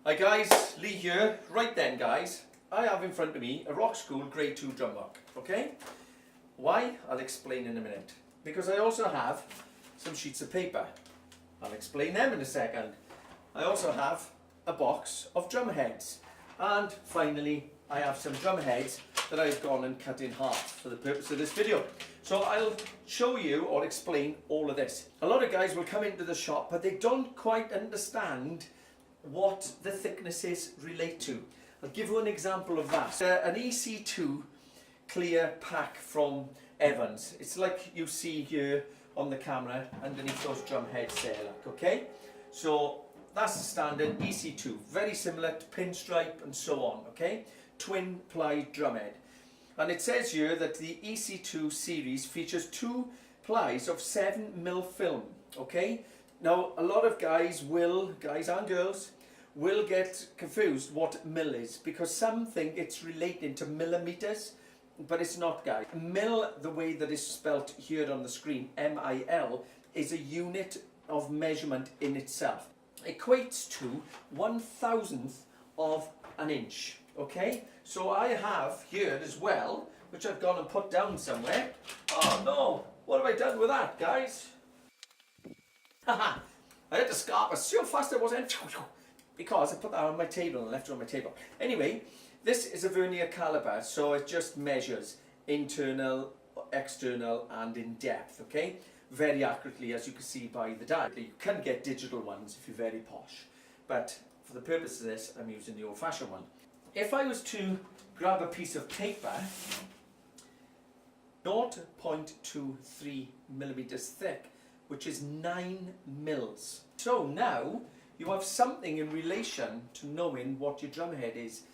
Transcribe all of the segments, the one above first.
Hi guys, Lee here. Right then guys, I have in front of me a Rock School Grade 2 drum book, okay? Why? I'll explain in a minute. Because I also have some sheets of paper. I'll explain them in a second. I also have a box of drum heads. And finally, I have some drum heads that I've gone and cut in half for the purpose of this video. So I'll show you or explain all of this. A lot of guys will come into the shop, but they don't quite understand what the thicknesses relate to. I'll give you an example of that. An EC2 clear pack from Evans. It's like you see here on the camera underneath those drum heads there, like, okay? So that's the standard EC2, very similar to pinstripe and so on, okay? Twin ply drum head. And it says here that the EC2 series features 2 plies of 7mm film, okay? Now, a lot of guys and girls, will get confused what mil is, because some think it's relating to millimeters, but it's not, guys. Mil, the way that is spelt here on the screen, M-I-L, is a unit of measurement in itself. Equates to 1/1000th of an inch, okay? So I have here as well, which I've gone and put down somewhere. Oh no, what have I done with that, guys? Haha, I had to scarp it so fast it wasn't, because I put that on my table and left it on my table. Anyway, this is a vernier caliper, so it just measures internal, external and in depth, okay? Very accurately, as you can see by the dial. You can get digital ones if you're very posh, but for the purpose of this, I'm using the old-fashioned one. If I was to grab a piece of paper, 0.23 millimeters thick, which is 9 mils. So now you have something in relation to knowing what your drum head is.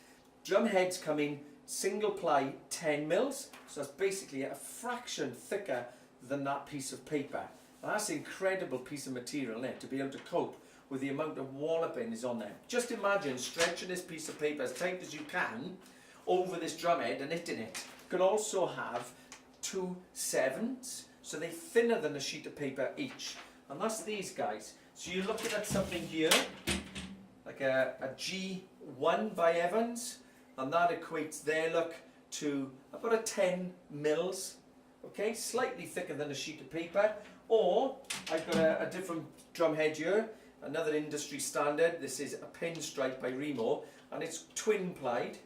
Drum heads come in single ply 10 mils, so that's basically a fraction thicker than that piece of paper. And that's an incredible piece of material there to be able to cope with the amount of walloping is on there. Just imagine stretching this piece of paper as tight as you can over this drum head and hitting it. You can also have 2 7s, so they're thinner than a sheet of paper each. And that's these guys. So you're looking at something here, like a G1 by Evans, and that equates there, look, to about a 10 mils, okay, slightly thicker than a sheet of paper. Or I've got a different drum head here, another industry standard. This is a pinstripe by Remo, and it's twin plied.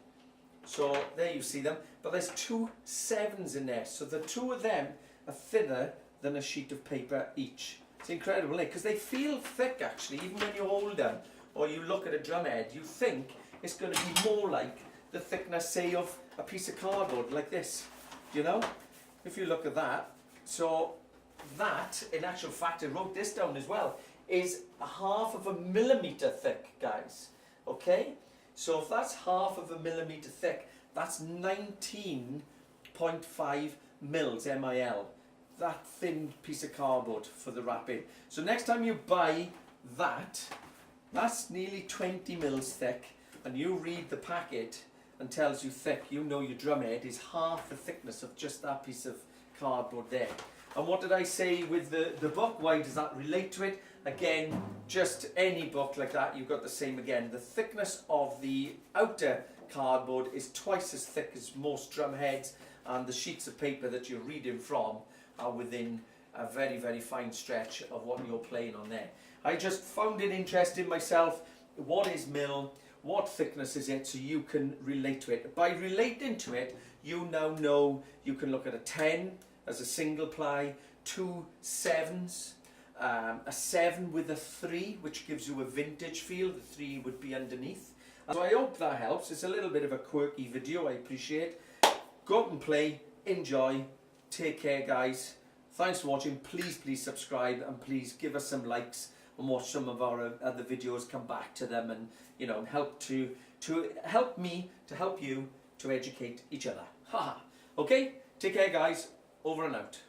So there you see them, but there's 2 7s in there, so the 2 of them are thinner than a sheet of paper each. It's incredible, because they feel thick actually, even when you hold them or you look at a drum head, you think it's going to be more like the thickness, say, of a piece of cardboard like this, you know, if you look at that. So that, in actual fact, I wrote this down as well, is 1/2 millimeter thick, guys, okay? So if that's 1/2 millimeter thick, that's 19.5 mils, M-I-L. That thin piece of cardboard for the wrapping. So next time you buy that, that's nearly 20 mils thick, and you read the packet and tells you thick, you know your drum head is half the thickness of just that piece of cardboard there. And what did I say with the book? Why does that relate to it? Again, just any book like that, you've got the same again. The thickness of the outer cardboard is twice as thick as most drum heads, and the sheets of paper that you're reading from are within a very, very fine stretch of what you're playing on there. I just found it interesting myself. What is mil? What thickness is it? So you can relate to it. By relating to it, you now know you can look at a 10 as a single ply, 2 7s, a 7 with a 3, which gives you a vintage feel. The 3 would be underneath. So I hope that helps. It's a little bit of a quirky video, I appreciate. Go out and play, enjoy. Take care, guys. Thanks for watching. Please subscribe, and please give us some likes and watch some of our other videos. Come back to them, and you know, help me to help you to educate each other. Haha. Okay, take care, guys. Over and out.